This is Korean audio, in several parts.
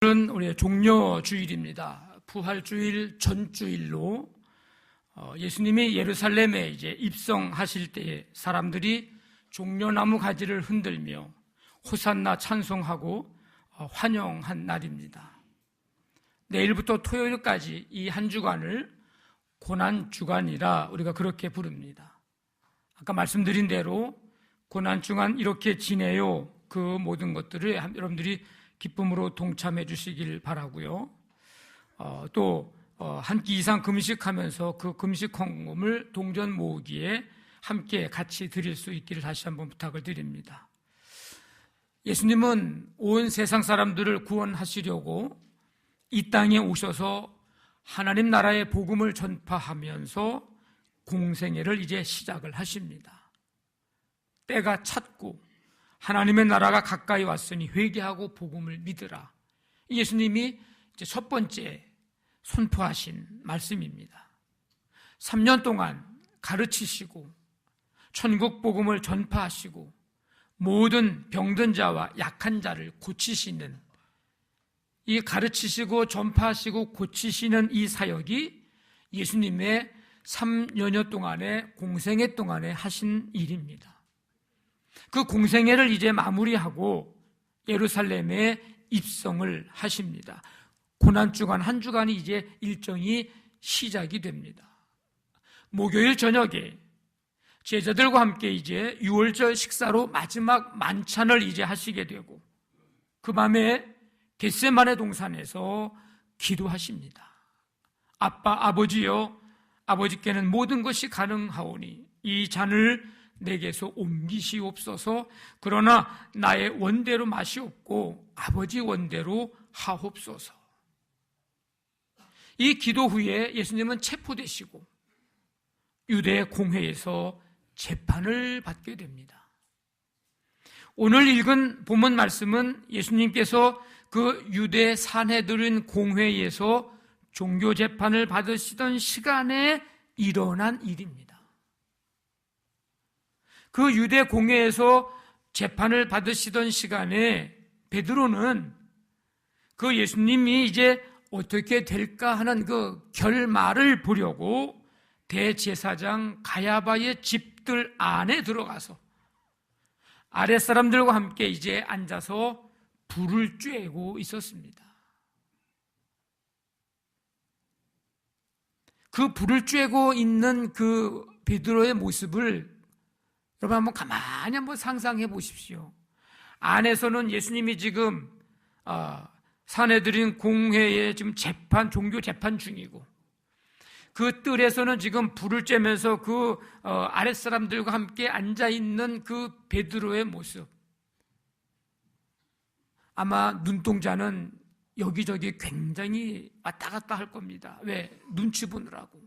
오늘은 우리의 종려주일입니다. 부활주일 전주일로 예수님이 예루살렘에 이제 입성하실 때에 사람들이 종려나무 가지를 흔들며 호산나 찬송하고 환영한 날입니다. 내일부터 토요일까지 이 한 주간을 고난주간이라 우리가 그렇게 부릅니다. 아까 말씀드린 대로 고난주간 이렇게 지내요. 그 모든 것들을 여러분들이 기쁨으로 동참해 주시길 바라고요. 또 한 끼 이상 금식하면서 그 금식 헌금을 동전 모으기에 함께 같이 드릴 수 있기를 다시 한번 부탁을 드립니다. 예수님은 온 세상 사람들을 구원하시려고 이 땅에 오셔서 하나님 나라의 복음을 전파하면서 공생애를 이제 시작을 하십니다. 때가 찼고 하나님의 나라가 가까이 왔으니 회개하고 복음을 믿으라. 예수님이 이제 첫 번째 선포하신 말씀입니다. 3년 동안 가르치시고 천국 복음을 전파하시고 모든 병든 자와 약한 자를 고치시는 이 가르치시고 전파하시고 고치시는 이 사역이 예수님의 3년여 동안의 공생애 동안에 하신 일입니다. 그 공생애를 이제 마무리하고 예루살렘에 입성을 하십니다. 고난주간 한 주간이 이제 일정이 시작이 됩니다. 목요일 저녁에 제자들과 함께 이제 유월절 식사로 마지막 만찬을 이제 하시게 되고 그 밤에 겟세마네 동산에서 기도하십니다. 아버지여, 아버지께는 모든 것이 가능하오니 이 잔을 내게서 옮기시옵소서. 그러나 나의 원대로 마시옵고 아버지 원대로 하옵소서. 이 기도 후에 예수님은 체포되시고 유대 공회에서 재판을 받게 됩니다. 오늘 읽은 본문 말씀은 예수님께서 그 유대 산헤드린 공회에서 종교 재판을 받으시던 시간에 일어난 일입니다. 그 유대 공회에서 재판을 받으시던 시간에 베드로는 그 예수님이 이제 어떻게 될까 하는 그 결말을 보려고 대제사장 가야바의 집들 안에 들어가서 아랫사람들과 함께 이제 앉아서 불을 쬐고 있었습니다. 그 불을 쬐고 있는 그 베드로의 모습을 여러분 한번 가만히 한번 상상해 보십시오. 안에서는 예수님이 지금 산헤드린 공회에 지금 종교 재판 중이고 그 뜰에서는 지금 불을 쬐면서 그 아랫사람들과 함께 앉아있는 그 베드로의 모습, 아마 눈동자는 여기저기 굉장히 왔다 갔다 할 겁니다. 왜? 눈치 보느라고.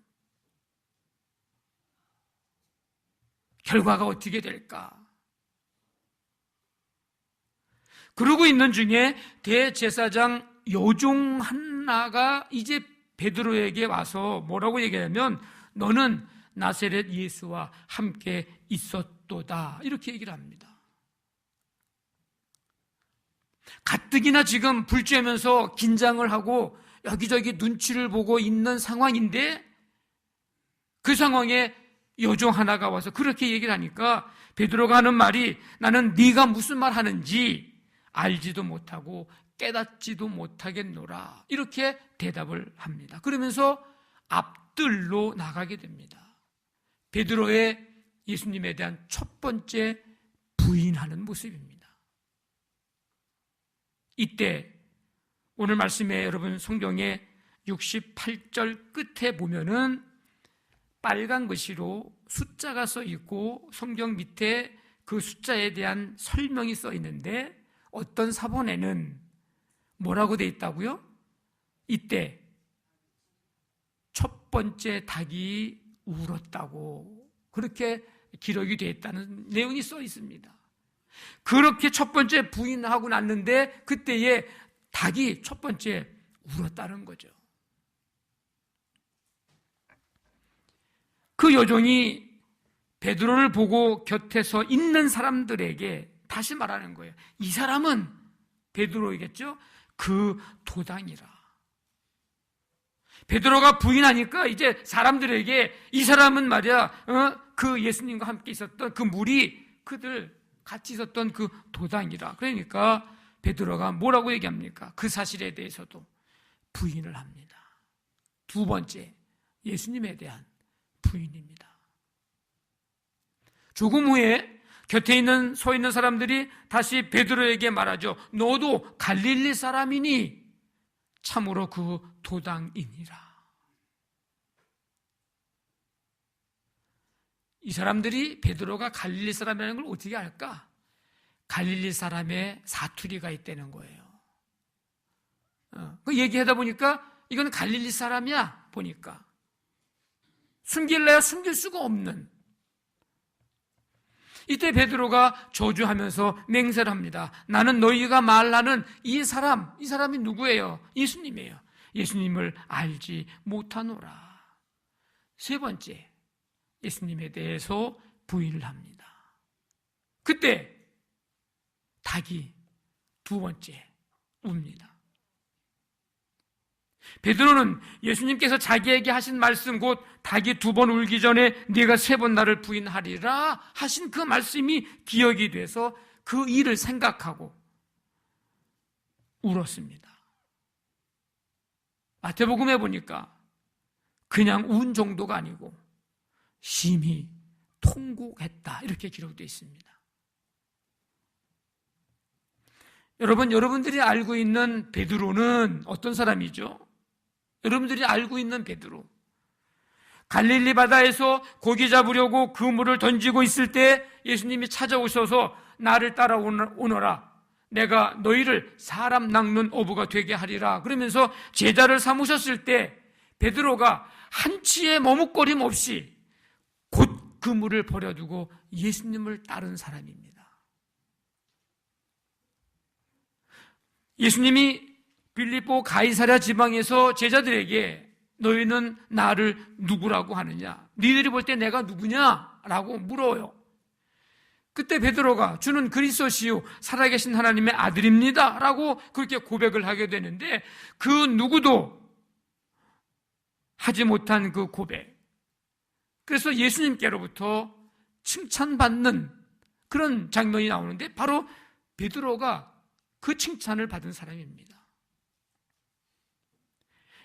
결과가 어떻게 될까? 그러고 있는 중에 대제사장 여종 한나가 이제 베드로에게 와서 뭐라고 얘기하냐면 너는 나사렛 예수와 함께 있었도다 이렇게 얘기를 합니다. 가뜩이나 지금 불 쬐면서 긴장을 하고 여기저기 눈치를 보고 있는 상황인데 그 상황에 여종 하나가 와서 그렇게 얘기를 하니까 베드로가 하는 말이 나는 네가 무슨 말 하는지 알지도 못하고 깨닫지도 못하겠노라 이렇게 대답을 합니다. 그러면서 앞뜰로 나가게 됩니다. 베드로의 예수님에 대한 첫 번째 부인하는 모습입니다. 이때 오늘 말씀에 여러분 성경에 68절 끝에 보면은 빨간 글씨로 숫자가 써 있고 성경 밑에 그 숫자에 대한 설명이 써 있는데 어떤 사본에는 뭐라고 돼 있다고요? 이때 첫 번째 닭이 울었다고 그렇게 기록이 되어 있다는 내용이 써 있습니다. 그렇게 첫 번째 부인하고 났는데 그때에 닭이 첫 번째 울었다는 거죠. 그 여종이 베드로를 보고 곁에 서 있는 사람들에게 다시 말하는 거예요. 이 사람은 베드로이겠죠? 그 도당이라. 베드로가 부인하니까 이제 사람들에게 이 사람은 말이야, 그 예수님과 함께 있었던 그 무리, 그들 같이 있었던 그 도당이라. 그러니까 베드로가 뭐라고 얘기합니까? 그 사실에 대해서도 부인을 합니다. 두 번째, 예수님에 대한 부인입니다. 조금 후에 곁에 서 있는 사람들이 다시 베드로에게 말하죠. 너도 갈릴리 사람이니? 참으로 그 도당이니라. 이 사람들이 베드로가 갈릴리 사람이라는 걸 어떻게 알까? 갈릴리 사람의 사투리가 있다는 거예요. 그 얘기하다 보니까 이건 갈릴리 사람이야 보니까 숨길래야 숨길 수가 없는. 이때 베드로가 저주하면서 맹세를 합니다. 나는 너희가 말하는 이 사람이 누구예요? 예수님이에요. 예수님을 알지 못하노라. 세 번째, 예수님에 대해서 부인을 합니다. 그때 닭이 두 번째 웁니다. 베드로는 예수님께서 자기에게 하신 말씀, 곧 닭이 두 번 울기 전에 네가 세 번 나를 부인하리라 하신 그 말씀이 기억이 돼서 그 일을 생각하고 울었습니다. 마태복음에 보니까 그냥 운 정도가 아니고 심히 통곡했다 이렇게 기록되어 있습니다. 여러분들이 알고 있는 베드로는 어떤 사람이죠? 여러분들이 알고 있는 베드로, 갈릴리 바다에서 고기 잡으려고 그물을 던지고 있을 때 예수님이 찾아오셔서 나를 따라오너라, 내가 너희를 사람 낚는 어부가 되게 하리라 그러면서 제자를 삼으셨을 때 베드로가 한치의 머뭇거림 없이 곧 그물을 버려두고 예수님을 따른 사람입니다. 예수님이 빌립보 가이사랴 지방에서 제자들에게 너희는 나를 누구라고 하느냐? 너희들이 볼 때 내가 누구냐? 라고 물어요. 그때 베드로가 주는 그리스도시요 살아계신 하나님의 아들입니다 라고 그렇게 고백을 하게 되는데, 그 누구도 하지 못한 그 고백, 그래서 예수님께로부터 칭찬받는 그런 장면이 나오는데 바로 베드로가 그 칭찬을 받은 사람입니다.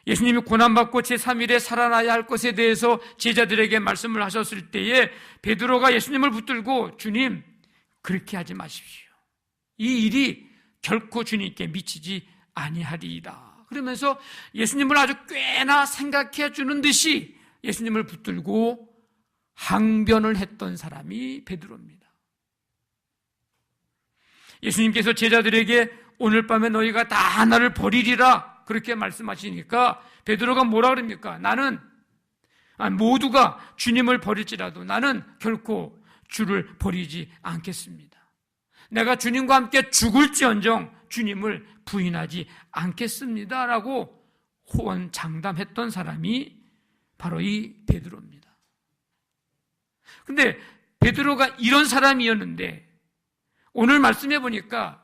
예수님이 고난받고 제3일에 살아나야 할 것에 대해서 제자들에게 말씀을 하셨을 때에 베드로가 예수님을 붙들고 주님, 그렇게 하지 마십시오. 이 일이 결코 주님께 미치지 아니하리이다. 그러면서 예수님을 아주 꽤나 생각해 주는 듯이 예수님을 붙들고 항변을 했던 사람이 베드로입니다. 예수님께서 제자들에게 오늘 밤에 너희가 다 나를 버리리라 그렇게 말씀하시니까 베드로가 뭐라 그럽니까? 모두가 주님을 버릴지라도 나는 결코 주를 버리지 않겠습니다. 내가 주님과 함께 죽을지언정 주님을 부인하지 않겠습니다 라고 호언장담했던 사람이 바로 이 베드로입니다. 근데 베드로가 이런 사람이었는데 오늘 말씀해 보니까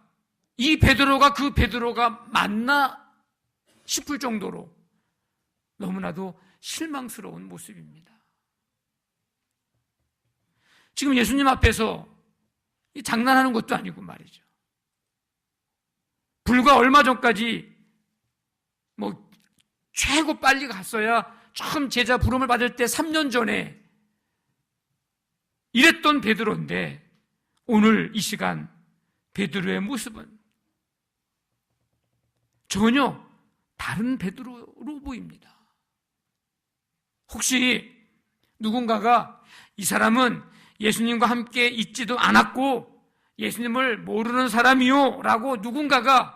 이 베드로가 그 베드로가 맞나 싶을 정도로 너무나도 실망스러운 모습입니다. 지금 예수님 앞에서 장난하는 것도 아니고 말이죠. 불과 얼마 전까지 최고 빨리 갔어야 처음 제자 부름을 받을 때 3년 전에 이랬던 베드로인데 오늘 이 시간 베드로의 모습은 전혀 다른 베드로로 보입니다. 혹시 누군가가 이 사람은 예수님과 함께 있지도 않았고 예수님을 모르는 사람이요 라고 누군가가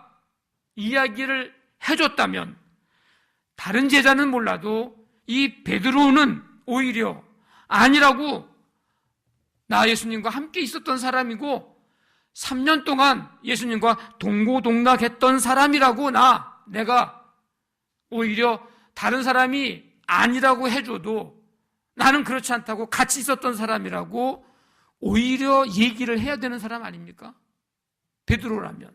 이야기를 해줬다면 다른 제자는 몰라도 이 베드로는 오히려 아니라고, 나 예수님과 함께 있었던 사람이고 3년 동안 예수님과 동고동락했던 사람이라고 내가 오히려 다른 사람이 아니라고 해줘도 나는 그렇지 않다고 같이 있었던 사람이라고 오히려 얘기를 해야 되는 사람 아닙니까? 베드로라면.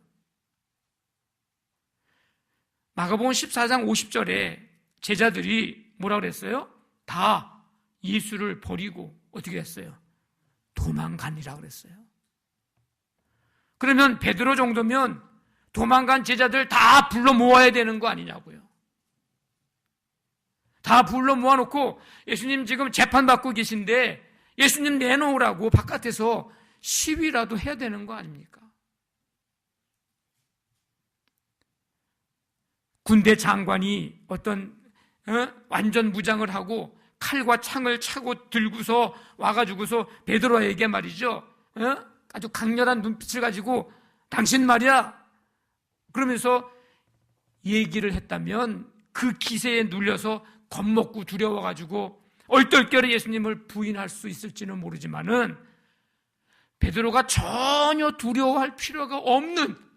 마가복음 14장 50절에 제자들이 뭐라 그랬어요? 다 예수를 버리고 어떻게 했어요? 도망가니라 그랬어요. 그러면 베드로 정도면 도망간 제자들 다 불러 모아야 되는 거 아니냐고요. 다 불러 모아놓고 예수님 지금 재판받고 계신데 예수님 내놓으라고 바깥에서 시위라도 해야 되는 거 아닙니까? 군대 장관이 어떤 완전 무장을 하고 칼과 창을 차고 들고서 와가지고서 베드로에게 말이죠, 아주 강렬한 눈빛을 가지고 당신 말이야 그러면서 얘기를 했다면 그 기세에 눌려서 겁먹고 두려워가지고 얼떨결에 예수님을 부인할 수 있을지는 모르지만은 베드로가 전혀 두려워할 필요가 없는,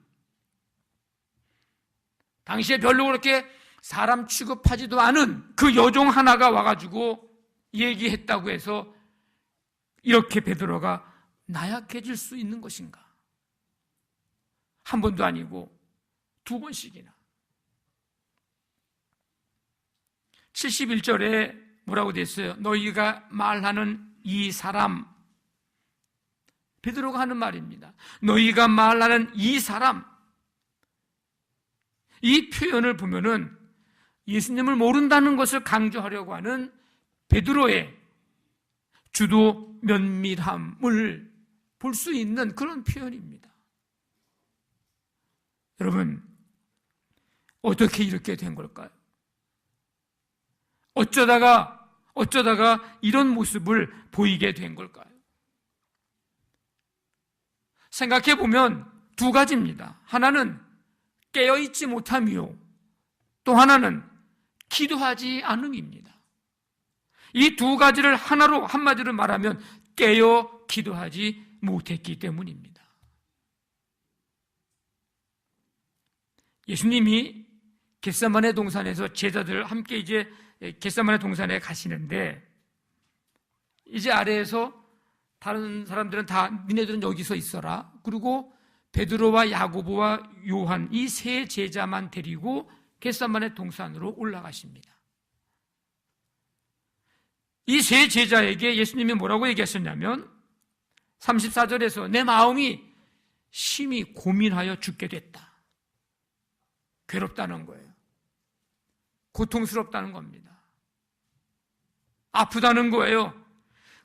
당시에 별로 그렇게 사람 취급하지도 않은 그 여종 하나가 와가지고 얘기했다고 해서 이렇게 베드로가 나약해질 수 있는 것인가? 한 번도 아니고 두 번씩이나. 71절에 뭐라고 됐어요? 너희가 말하는 이 사람, 베드로가 하는 말입니다. 너희가 말하는 이 사람, 이 표현을 보면은 예수님을 모른다는 것을 강조하려고 하는 베드로의 주도 면밀함을 볼 수 있는 그런 표현입니다. 여러분, 어떻게 이렇게 된 걸까요? 어쩌다가 이런 모습을 보이게 된 걸까요? 생각해 보면 두 가지입니다. 하나는 깨어있지 못함이요, 또 하나는 기도하지 않음입니다. 이 두 가지를 하나로, 한마디로 말하면 깨어 기도하지 못했기 때문입니다. 예수님이 겟세마네 동산에서 제자들 함께 이제 겟세마네 동산에 가시는데, 이제 아래에서 다른 사람들은 다 니네들은 여기서 있어라, 그리고 베드로와 야고보와 요한 이 세 제자만 데리고 겟세마네 동산으로 올라가십니다. 이 세 제자에게 예수님이 뭐라고 얘기하셨냐면 34절에서 내 마음이 심히 고민하여 죽게 됐다. 괴롭다는 거예요. 고통스럽다는 겁니다. 아프다는 거예요.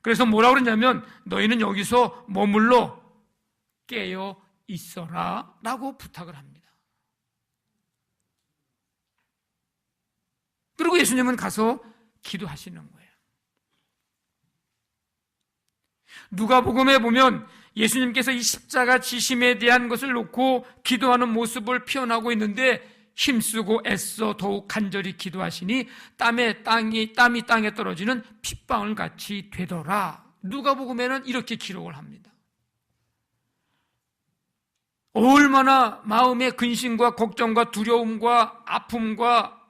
그래서 뭐라고 그러냐면 너희는 여기서 머물러 깨어 있어라 라고 부탁을 합니다. 그리고 예수님은 가서 기도하시는 거예요. 누가복음에 보면 예수님께서 이 십자가 지심에 대한 것을 놓고 기도하는 모습을 표현하고 있는데, 힘쓰고 애써 더욱 간절히 기도하시니 땀이 땅에 떨어지는 핏방울 같이 되더라. 누가복음에는 이렇게 기록을 합니다. 얼마나 마음의 근심과 걱정과 두려움과 아픔과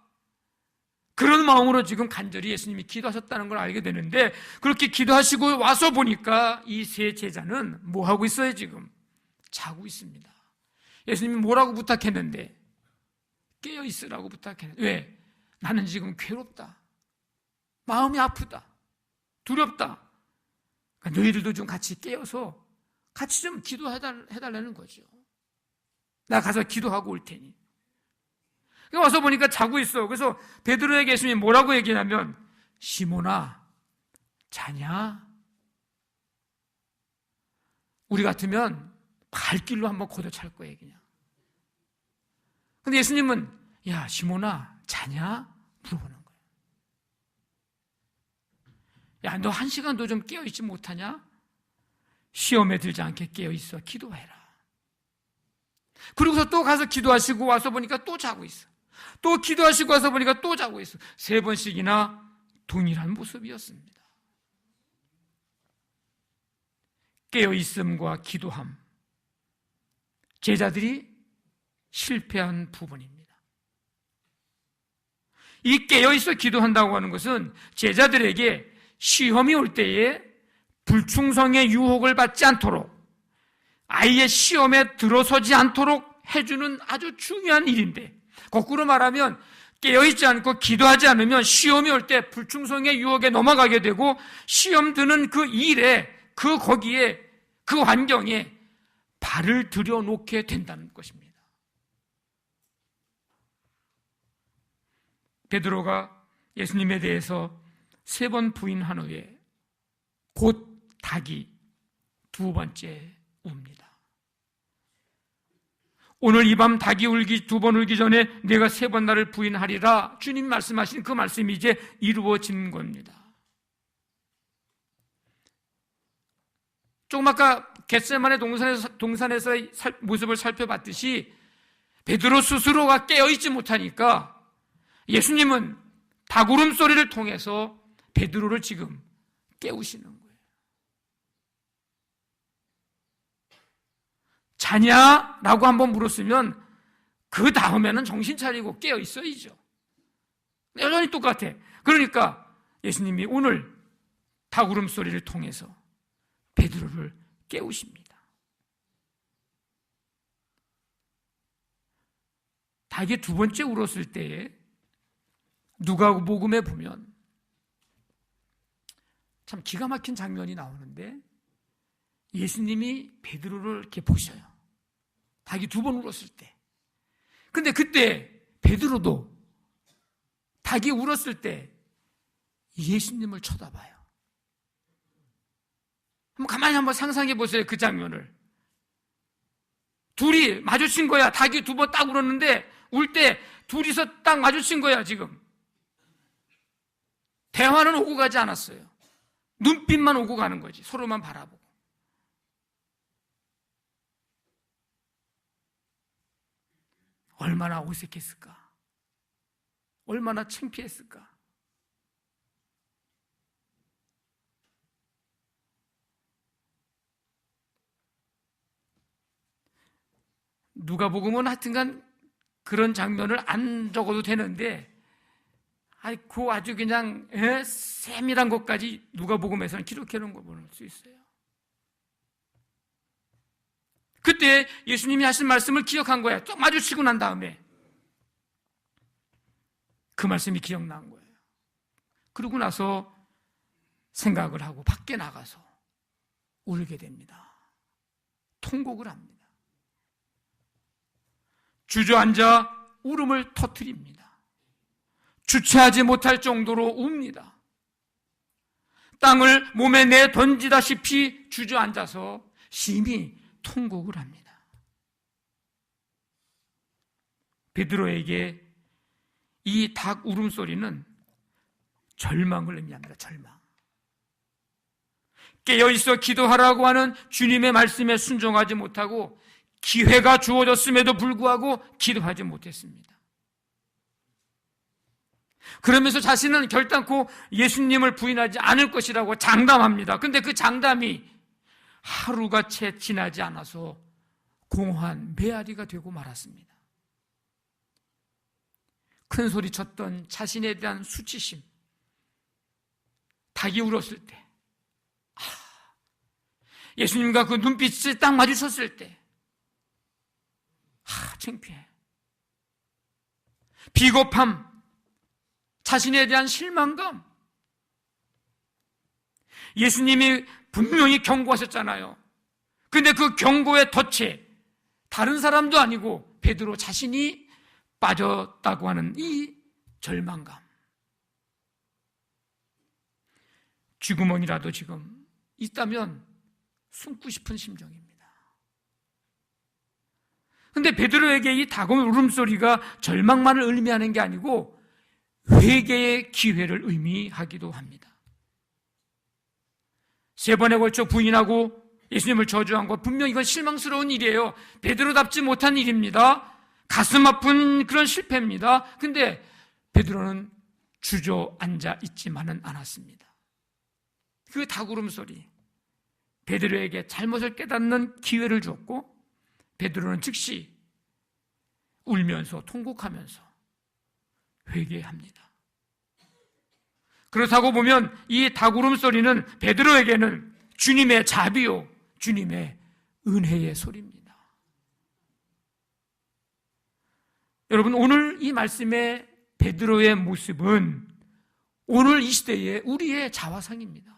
그런 마음으로 지금 간절히 예수님이 기도하셨다는 걸 알게 되는데, 그렇게 기도하시고 와서 보니까 이 세 제자는 뭐 하고 있어요? 지금 자고 있습니다. 예수님이 뭐라고 부탁했는데? 깨어 있으라고 부탁했는데, 왜? 나는 지금 괴롭다, 마음이 아프다, 두렵다. 그러니까 너희들도 좀 같이 깨어서 같이 좀 기도해달라는 거죠. 나 가서 기도하고 올 테니. 와서 보니까 자고 있어. 그래서 베드로에게 예수님이 뭐라고 얘기하냐면, 시몬아, 자냐? 우리 같으면 발길로 한번 걷어찰 거예요, 그냥. 근데 예수님은, 야, 시몬아, 자냐? 물어보는 거예요. 야, 너 1시간도 좀 깨어있지 못하냐? 시험에 들지 않게 깨어있어. 기도해라. 그리고서 또 가서 기도하시고 와서 보니까 또 자고 있어. 또 기도하시고 와서 보니까 또 자고 있어. 3번씩이나 동일한 모습이었습니다. 깨어있음과 기도함, 제자들이 실패한 부분입니다. 이 깨어있어 기도한다고 하는 것은 제자들에게 시험이 올 때에 불충성의 유혹을 받지 않도록, 아예 시험에 들어서지 않도록 해주는 아주 중요한 일인데, 거꾸로 말하면 깨어있지 않고 기도하지 않으면 시험이 올 때 불충성의 유혹에 넘어가게 되고 시험 드는 그 일에, 그 거기에, 그 환경에 발을 들여놓게 된다는 것입니다. 베드로가 예수님에 대해서 3번 부인한 후에 곧 닭이 2번째 웁니다. 오늘 이 밤 닭이 2번 울기 전에 내가 3번 나를 부인하리라, 주님 말씀하신 그 말씀이 이제 이루어진 겁니다. 조금 아까 겟세마네 동산에서의 모습을 살펴봤듯이 베드로 스스로가 깨어있지 못하니까 예수님은 닭 울음소리를 통해서 베드로를 지금 깨우시는 거예요. 자냐? 라고 한번 물었으면 그 다음에는 정신 차리고 깨어 있어야죠. 여전히 똑같아. 그러니까 예수님이 오늘 닭 울음소리를 통해서 베드로를 깨우십니다. 닭이 2번째 울었을 때에 누가복음에 보면 참 기가 막힌 장면이 나오는데 예수님이 베드로를 이렇게 보셔요. 닭이 2번 울었을 때. 근데 그때 베드로도 닭이 울었을 때 예수님을 쳐다봐요. 가만히 한번 상상해 보세요. 그 장면을. 둘이 마주친 거야. 닭이 2번 딱 울었는데 울 때 둘이서 딱 마주친 거야 지금. 대화는 오고 가지 않았어요. 눈빛만 오고 가는 거지. 서로만 바라보고. 얼마나 어색했을까? 얼마나 창피했을까? 누가복음은 하여튼간 그런 장면을 안 적어도 되는데 그 아주 그냥 세밀한 것까지 누가복음에서는 기록해 놓은 걸 볼 수 있어요. 그때 예수님이 하신 말씀을 기억한 거야. 쭉 마주치고 난 다음에 그 말씀이 기억난 거예요. 그러고 나서 생각을 하고 밖에 나가서 울게 됩니다. 통곡을 합니다. 주저앉아 울음을 터뜨립니다. 주체하지 못할 정도로 웁니다. 땅을 몸에 내 던지다시피 주저앉아서 심히 통곡을 합니다. 베드로에게 이 닭 울음소리는 절망을 의미합니다. 절망. 깨어있어 기도하라고 하는 주님의 말씀에 순종하지 못하고 기회가 주어졌음에도 불구하고 기도하지 못했습니다. 그러면서 자신은 결단코 예수님을 부인하지 않을 것이라고 장담합니다. 근데 그 장담이 하루가 채 지나지 않아서 공허한 메아리가 되고 말았습니다. 큰 소리 쳤던 자신에 대한 수치심, 닭이 울었을 때, 예수님과 그 눈빛을 딱 마주쳤을 때, 창피해. 비겁함, 자신에 대한 실망감. 예수님이 분명히 경고하셨잖아요. 근데 그 경고의 덫에 다른 사람도 아니고 베드로 자신이 빠졌다고 하는 이 절망감. 쥐구멍이라도 지금 있다면 숨고 싶은 심정입니다. 근데 베드로에게 이 다가오는 울음소리가 절망만을 의미하는 게 아니고 회개의 기회를 의미하기도 합니다. 3번에 걸쳐 부인하고 예수님을 저주한 것, 분명 이건 실망스러운 일이에요. 베드로답지 못한 일입니다. 가슴 아픈 그런 실패입니다. 근데 베드로는 주저앉아 있지만은 않았습니다. 그 닭울음소리, 베드로에게 잘못을 깨닫는 기회를 줬고 베드로는 즉시 울면서 통곡하면서 회개합니다. 그렇다고 보면 이 닭울음소리는 베드로에게는 주님의 자비요, 주님의 은혜의 소리입니다. 여러분, 오늘 이 말씀의 베드로의 모습은 오늘 이 시대의 우리의 자화상입니다.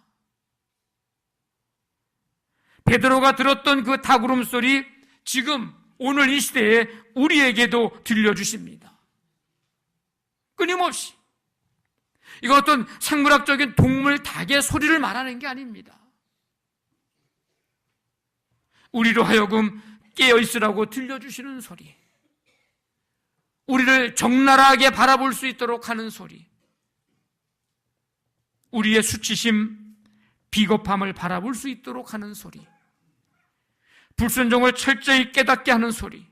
베드로가 들었던 그 닭 울음소리, 지금 오늘 이 시대에 우리에게도 들려주십니다. 끊임없이. 이건 어떤 생물학적인 동물 닭의 소리를 말하는 게 아닙니다. 우리로 하여금 깨어있으라고 들려주시는 소리, 우리를 적나라하게 바라볼 수 있도록 하는 소리, 우리의 수치심, 비겁함을 바라볼 수 있도록 하는 소리, 불순종을 철저히 깨닫게 하는 소리,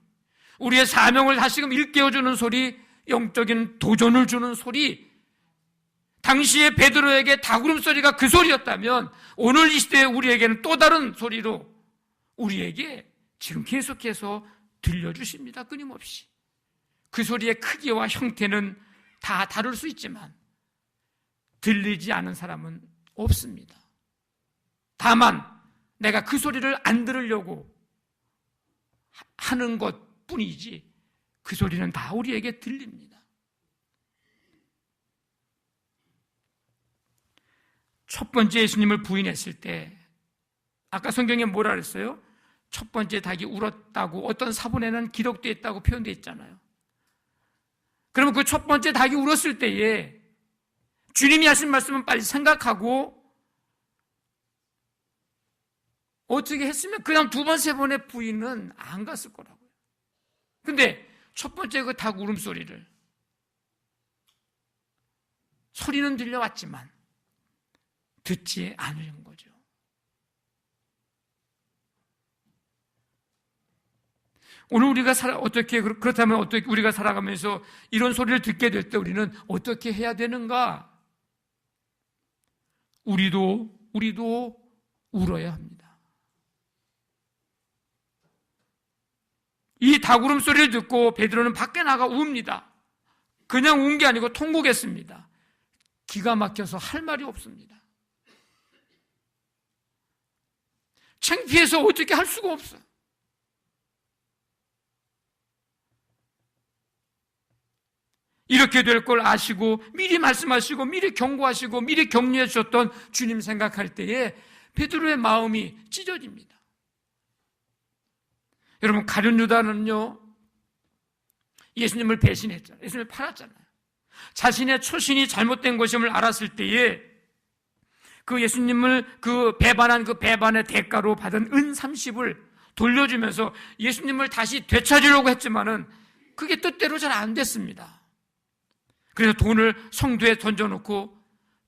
우리의 사명을 다시금 일깨워주는 소리, 영적인 도전을 주는 소리. 당시에 베드로에게 닭울음소리가 그 소리였다면 오늘 이 시대에 우리에게는 또 다른 소리로 우리에게 지금 계속해서 들려주십니다. 끊임없이. 그 소리의 크기와 형태는 다 다를 수 있지만 들리지 않은 사람은 없습니다. 다만 내가 그 소리를 안 들으려고 하는 것 뿐이지 그 소리는 다 우리에게 들립니다. 첫 번째 예수님을 부인했을 때 아까 성경에 뭐라 그랬어요? 첫 번째 닭이 울었다고 어떤 사본에는 기록되어 있다고 표현되어 있잖아요. 그러면 그 첫 번째 닭이 울었을 때에 주님이 하신 말씀은 빨리 생각하고 어떻게 했으면 그냥 두 번, 세 번의 부인은 안 갔을 거라고요. 근데 첫 번째 그 닭 울음소리를, 소리는 들려왔지만 듣지 않은 거죠. 오늘 우리가 그렇다면 어떻게 우리가 살아가면서 이런 소리를 듣게 될 때 우리는 어떻게 해야 되는가? 우리도 울어야 합니다. 이 닭울음 소리를 듣고 베드로는 밖에 나가 웁니다. 그냥 운 게 아니고 통곡했습니다. 기가 막혀서 할 말이 없습니다. 창피해서 어떻게 할 수가 없어요. 이렇게 될 걸 아시고 미리 말씀하시고 미리 경고하시고 미리 격려해 주셨던 주님 생각할 때에 베드로의 마음이 찢어집니다. 여러분, 가룟 유다는요, 예수님을 배신했잖아요. 예수님을 팔았잖아요. 자신의 초신이 잘못된 것임을 알았을 때에 그 예수님을 그 배반한 그 배반의 대가로 받은 은 30을 돌려주면서 예수님을 다시 되찾으려고 했지만은 그게 뜻대로 잘 안 됐습니다. 그래서 돈을 성도에 던져놓고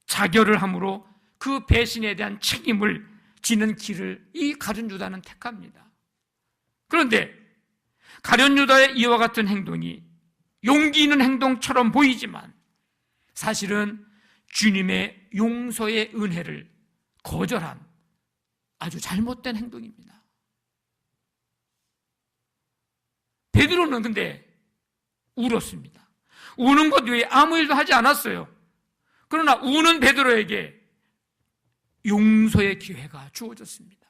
자결을 함으로 그 배신에 대한 책임을 지는 길을 이 가룟 유다는 택합니다. 그런데 가룟 유다의 이와 같은 행동이 용기 있는 행동처럼 보이지만 사실은 주님의 용서의 은혜를 거절한 아주 잘못된 행동입니다. 베드로는 근데 울었습니다. 우는 것 외에 아무 일도 하지 않았어요. 그러나 우는 베드로에게 용서의 기회가 주어졌습니다.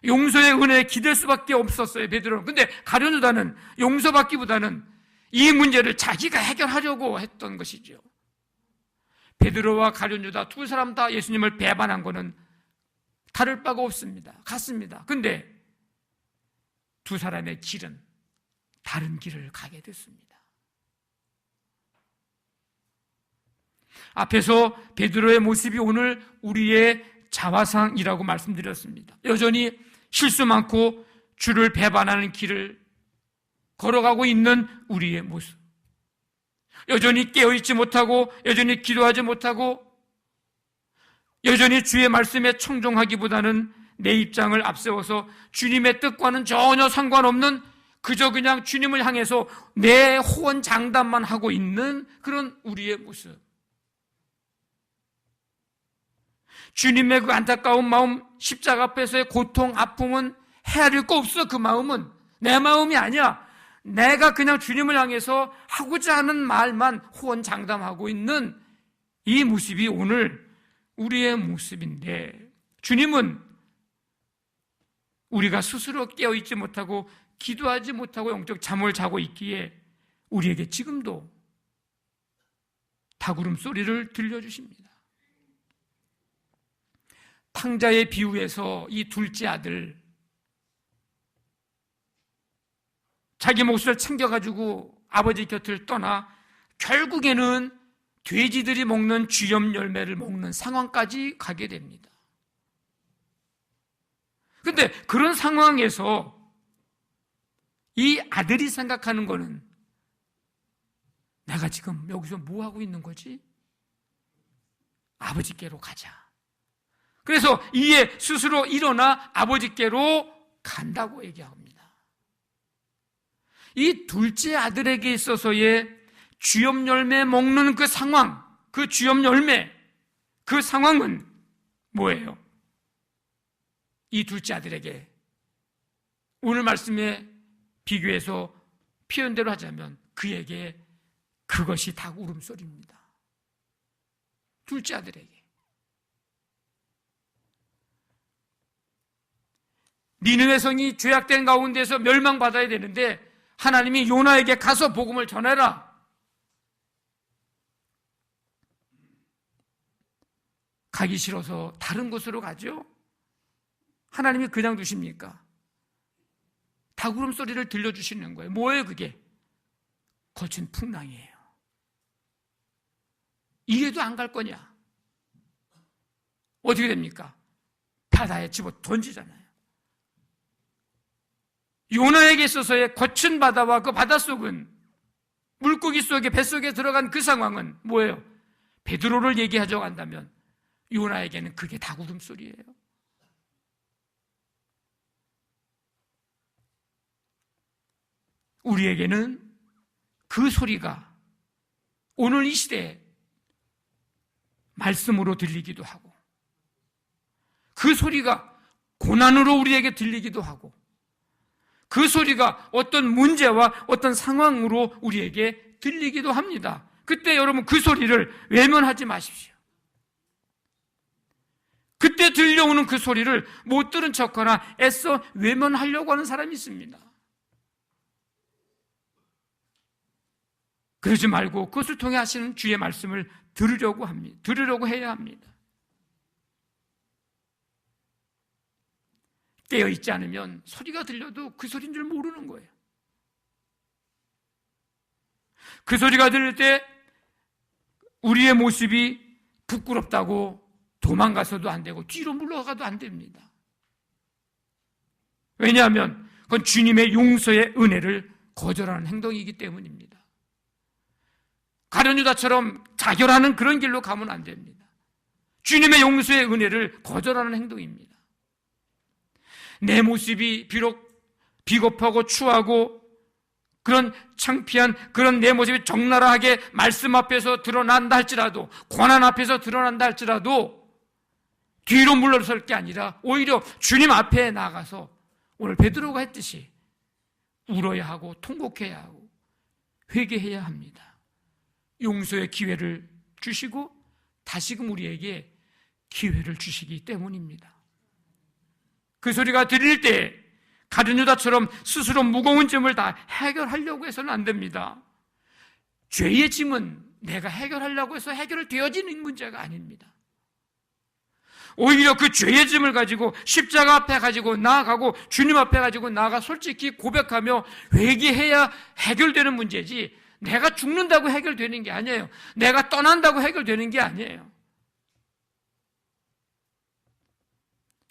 용서의 은혜에 기댈 수밖에 없었어요, 베드로는. 근데 가룟 유다는 용서받기보다는 이 문제를 자기가 해결하려고 했던 것이죠. 베드로와 가룟 유다 두 사람 다 예수님을 배반한 것은 다를 바가 없습니다. 같습니다. 근데 두 사람의 길은 다른 길을 가게 됐습니다. 앞에서 베드로의 모습이 오늘 우리의 자화상이라고 말씀드렸습니다. 여전히 실수 많고 주를 배반하는 길을 걸어가고 있는 우리의 모습, 여전히 깨어있지 못하고 여전히 기도하지 못하고 여전히 주의 말씀에 청종하기보다는 내 입장을 앞세워서 주님의 뜻과는 전혀 상관없는 그저 그냥 주님을 향해서 내 호언장담만 하고 있는 그런 우리의 모습, 주님의 그 안타까운 마음, 십자가 앞에서의 고통, 아픔은 헤아릴 거 없어. 그 마음은 내 마음이 아니야. 내가 그냥 주님을 향해서 하고자 하는 말만 호언장담하고 있는 이 모습이 오늘 우리의 모습인데, 주님은 우리가 스스로 깨어있지 못하고 기도하지 못하고 영적 잠을 자고 있기에 우리에게 지금도 닭울음 소리를 들려주십니다. 탕자의 비유에서 이 둘째 아들, 자기 몫을 챙겨가지고 아버지 곁을 떠나 결국에는 돼지들이 먹는 쥐염 열매를 먹는 상황까지 가게 됩니다. 그런데 그런 상황에서 이 아들이 생각하는 거는, 내가 지금 여기서 뭐 하고 있는 거지? 아버지께로 가자. 그래서 이에 스스로 일어나 아버지께로 간다고 얘기합니다. 이 둘째 아들에게 있어서의 쥐염 열매 먹는 그 상황, 그 쥐염 열매, 그 상황은 뭐예요? 이 둘째 아들에게 오늘 말씀에 비교해서 표현대로 하자면 그에게 그것이 닭 울음소리입니다. 둘째 아들에게. 니느웨 성이 죄악된 가운데서 멸망받아야 되는데 하나님이 요나에게 가서 복음을 전해라. 가기 싫어서 다른 곳으로 가죠? 하나님이 그냥 두십니까? 닭 울음소리를 들려주시는 거예요. 뭐예요 그게? 거친 풍랑이에요. 이래도 안 갈 거냐? 어떻게 됩니까? 바다에 집어 던지잖아요. 요나에게 있어서의 거친 바다와 그 바닷속은, 물고기 속에 뱃속에 들어간 그 상황은 뭐예요? 베드로를 얘기하자고 한다면 요나에게는 그게 닭 울음소리예요. 우리에게는 그 소리가 오늘 이 시대에 말씀으로 들리기도 하고, 그 소리가 고난으로 우리에게 들리기도 하고, 그 소리가 어떤 문제와 어떤 상황으로 우리에게 들리기도 합니다. 그때 여러분 그 소리를 외면하지 마십시오. 그때 들려오는 그 소리를 못 들은 척하나 애써 외면하려고 하는 사람이 있습니다. 그러지 말고 그것을 통해 하시는 주의 말씀을 들으려고 합니다. 들으려고 해야 합니다. 깨어있지 않으면 소리가 들려도 그 소리인 줄 모르는 거예요. 그 소리가 들릴 때 우리의 모습이 부끄럽다고 도망가서도 안 되고 뒤로 물러가도 안 됩니다. 왜냐하면 그건 주님의 용서의 은혜를 거절하는 행동이기 때문입니다. 가룟 유다처럼 자결하는 그런 길로 가면 안 됩니다. 주님의 용서의 은혜를 거절하는 행동입니다. 내 모습이 비록 비겁하고 추하고 그런 창피한 그런 내 모습이 적나라하게 말씀 앞에서 드러난다 할지라도, 고난 앞에서 드러난다 할지라도 뒤로 물러설 게 아니라 오히려 주님 앞에 나가서 오늘 베드로가 했듯이 울어야 하고 통곡해야 하고 회개해야 합니다. 용서의 기회를 주시고 다시금 우리에게 기회를 주시기 때문입니다. 그 소리가 들릴 때 가룟 유다처럼 스스로 무거운 짐을 다 해결하려고 해서는 안 됩니다. 죄의 짐은 내가 해결하려고 해서 해결되어지는 문제가 아닙니다. 오히려 그 죄의 짐을 가지고 십자가 앞에 가지고 나아가고 주님 앞에 가지고 나아가 솔직히 고백하며 회개해야 해결되는 문제지, 내가 죽는다고 해결되는 게 아니에요. 내가 떠난다고 해결되는 게 아니에요.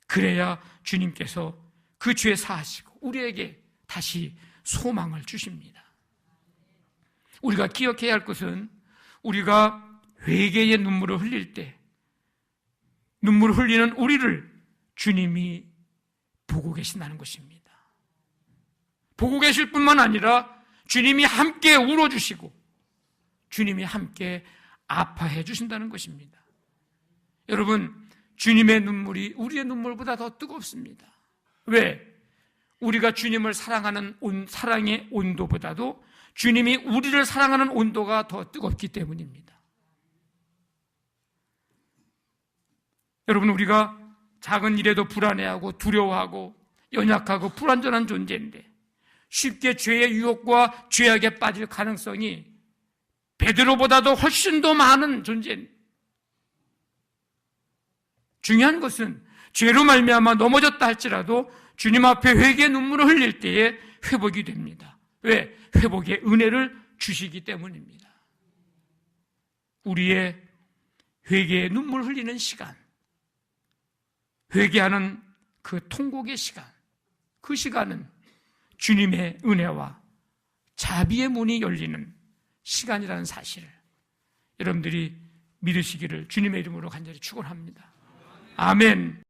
그래야 주님께서 그 죄 사하시고 우리에게 다시 소망을 주십니다. 우리가 기억해야 할 것은 우리가 회개의 눈물을 흘릴 때 눈물을 흘리는 우리를 주님이 보고 계신다는 것입니다. 보고 계실 뿐만 아니라 주님이 함께 울어주시고 주님이 함께 아파해 주신다는 것입니다. 여러분, 주님의 눈물이 우리의 눈물보다 더 뜨겁습니다. 왜? 우리가 주님을 사랑하는 사랑의 온도보다도 주님이 우리를 사랑하는 온도가 더 뜨겁기 때문입니다. 여러분, 우리가 작은 일에도 불안해하고 두려워하고 연약하고 불완전한 존재인데 쉽게 죄의 유혹과 죄악에 빠질 가능성이 베드로보다도 훨씬 더 많은 존재입니다. 중요한 것은 죄로 말미암아 넘어졌다 할지라도 주님 앞에 회개의 눈물을 흘릴 때에 회복이 됩니다. 왜? 회복의 은혜를 주시기 때문입니다. 우리의 회개의 눈물 흘리는 시간, 회개하는 그 통곡의 시간, 그 시간은 주님의 은혜와 자비의 문이 열리는 시간이라는 사실을 여러분들이 믿으시기를 주님의 이름으로 간절히 축원합니다. 아멘.